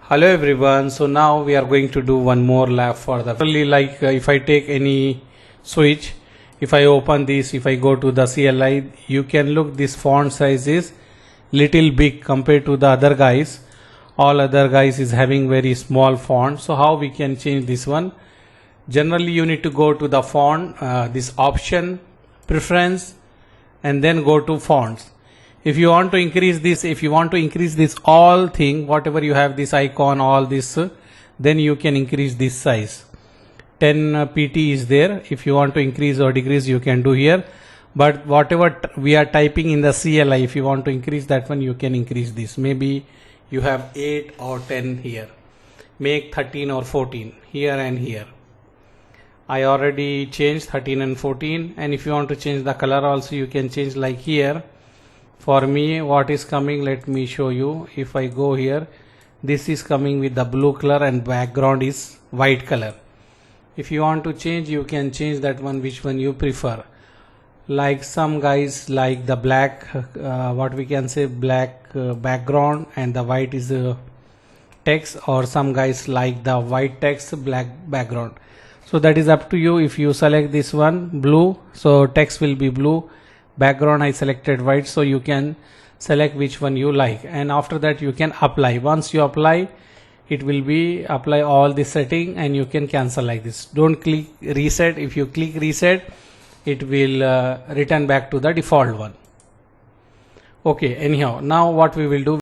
Hello everyone, so now we are going to do one more lab for the if I take any switch, if I open this, if I go to the CLI, you can look this font size is little big compared to the other guys. All other guys is having very small font. So how we can change this one? Generally you need to go to the font, this option, preference, and then go to fonts. If you want to increase this, all thing, whatever you have, this icon, all this, then you can increase this size. 10 pt is there. If you want to increase or decrease, you can do here. But whatever we are typing in the CLI, if you want to increase that one, you can increase this. Maybe you have 8 or 10 here. Make 13 or 14 here and here. I already changed 13 and 14. And if you want to change the color also, you can change like here. For me, what is coming, let me show you. If I go here, this is coming with the blue color and background is white color. If you want to change, you can change that one, which one you prefer. Like some guys like the black, what we can say, black background and the white is text, or some guys like the white text, black background. So that is up to you. If you select this one, blue, so text will be blue. Background I selected white, so you can select which one you like, and after that you can apply. Once you apply, it will be apply all the setting and you can cancel like this. Don't click reset. If you click reset, it will return back to the default one. Okay, anyhow, now what we will do,